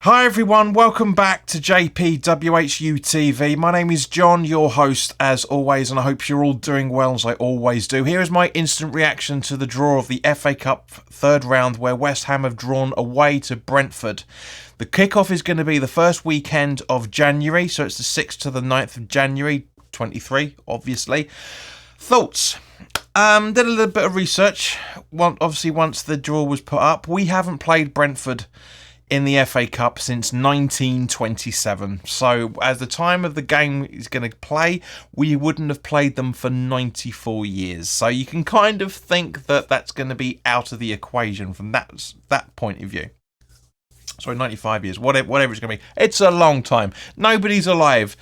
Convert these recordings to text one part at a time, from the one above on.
Hi everyone, welcome back to WHU TV. My name is John, your host as always, and I hope you're all doing well as I always do. Here is my instant reaction to the draw of the FA Cup third round where West Ham have drawn away to Brentford. The kickoff is going to be the first weekend of January, so it's the 6th to the 9th of January, 23, obviously. Thoughts? Did a little bit of research. Obviously, once the draw was put up, we haven't played Brentford in the FA Cup since 1927. So as the time of the game is going to play, we wouldn't have played them for 94 years. So you can kind of think that that's going to be out of the equation from that point of view. Sorry, 95 years, whatever it's going to be. It's a long time. Nobody's alive.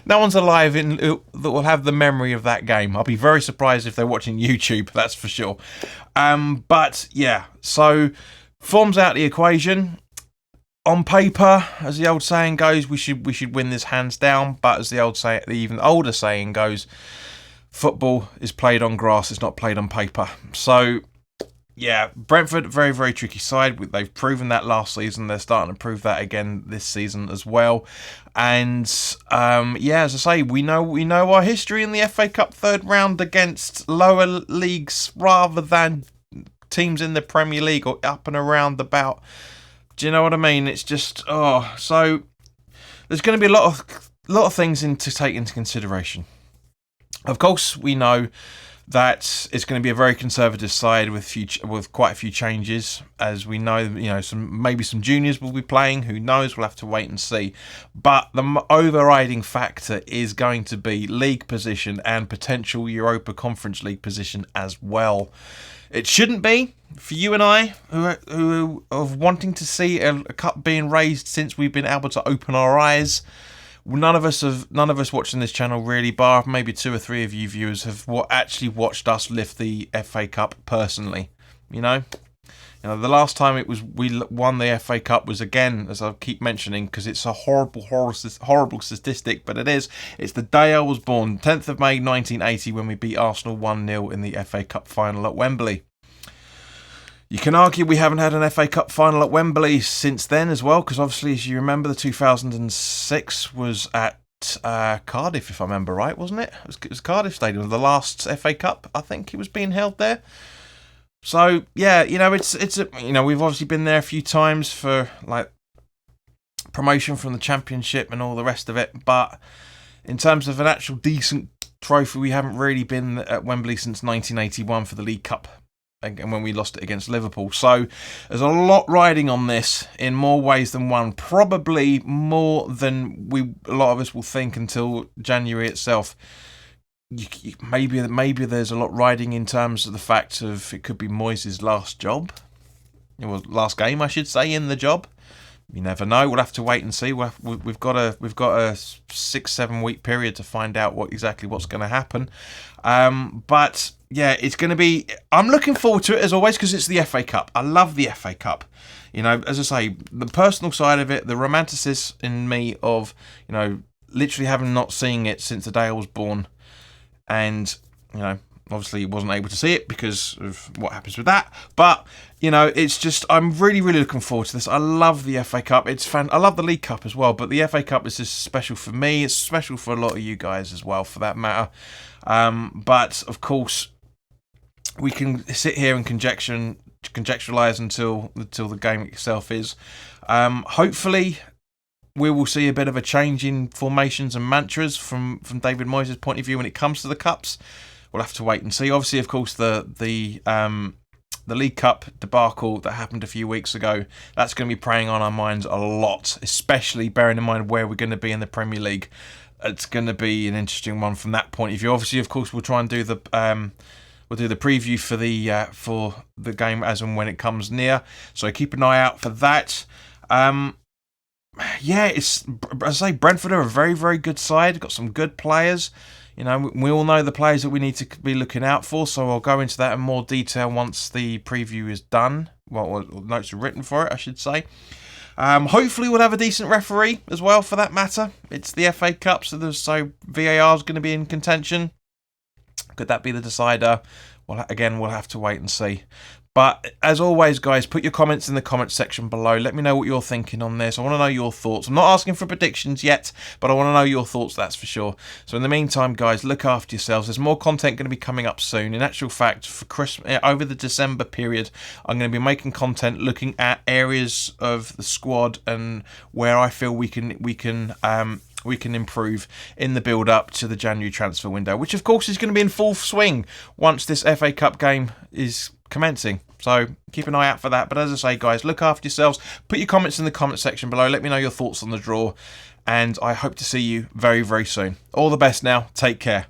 No one's alive that will have the memory of that game. I'll be very surprised if they're watching YouTube, that's for sure. But yeah, so form's out the equation. On paper, as the old saying goes, we should win this hands down. But as the even older saying goes, football is played on grass. It's not played on paper. So yeah, Brentford, very, very tricky side. They've proven that last season. They're starting to prove that again this season as well. And yeah, as I say, we know our history in the FA Cup third round against lower leagues rather than teams in the Premier League or up and around about. Do you know what I mean? It's just so there's going to be a lot of things to take into consideration. Of course, we know that it's going to be a very conservative side with quite a few changes, as we know. Maybe some juniors will be playing. Who knows? We'll have to wait and see. But the overriding factor is going to be league position and potential Europa Conference League position as well. It shouldn't be for you and I, who are wanting to see a cup being raised since we've been able to open our eyes. None of us watching this channel really, bar maybe 2 or 3 of you viewers, have actually watched us lift the FA Cup personally. The last time we won the FA Cup was, again, as I keep mentioning, because it's a horrible statistic, but it is. It's the day I was born, 10th of May 1980, when we beat Arsenal 1-0 in the FA Cup final at Wembley. You can argue we haven't had an FA Cup final at Wembley since then as well, because obviously, as you remember, the 2006 was at Cardiff, if I remember right, wasn't it? It was Cardiff Stadium, the last FA Cup, I think it was being held there. So yeah, we've obviously been there a few times for like promotion from the Championship and all the rest of it, but in terms of an actual decent trophy, we haven't really been at Wembley since 1981 for the League Cup, and when we lost it against Liverpool. So there's a lot riding on this in more ways than one, probably more than a lot of us will think until January itself. Maybe there's a lot riding in terms of the fact of it could be Moyes' last last game, I should say, in the job. You never know. We'll have to wait and see. We've got a 6-7 week period to find out exactly what's going to happen. But yeah, it's going to be. I'm looking forward to it as always because it's the FA Cup. I love the FA Cup. As I say, the personal side of it, the romanticist in me of literally having not seen it since the day I was born. And, obviously wasn't able to see it because of what happens with that. But, it's just, I'm really, really looking forward to this. I love the FA Cup. It's fun. I love the League Cup as well. But the FA Cup is just special for me. It's special for a lot of you guys as well, for that matter. But, of course, we can sit here and conjecturalise until the game itself is. Hopefully we will see a bit of a change in formations and mantras from David Moyes' point of view when it comes to the cups. We'll have to wait and see. Obviously, of course, the League Cup debacle that happened a few weeks ago, that's going to be preying on our minds a lot, especially bearing in mind where we're going to be in the Premier League. It's going to be an interesting one from that point of view. Obviously, of course, we'll try and do the preview for the game as and when it comes near. So keep an eye out for that. Yeah, as I say, Brentford are a very, very good side. Got some good players. We all know the players that we need to be looking out for, so I'll go into that in more detail once the preview is done. Well, notes are written for it, I should say. Hopefully we'll have a decent referee as well, for that matter. It's the FA Cup, so VAR is going to be in contention. Could that be the decider? Well, again, we'll have to wait and see. But as always, guys, put your comments in the comments section below. Let me know what you're thinking on this. I want to know your thoughts. I'm not asking for predictions yet, but I want to know your thoughts, that's for sure. So in the meantime, guys, look after yourselves. There's more content going to be coming up soon. In actual fact, for Christmas, over the December period, I'm going to be making content looking at areas of the squad and where I feel we can improve in the build-up to the January transfer window, which of course is going to be in full swing once this FA Cup game is commencing. So keep an eye out for that. But as I say, guys, look after yourselves. Put your comments in the comment section below. Let me know your thoughts on the draw. And I hope to see you very, very soon. All the best now. Take care.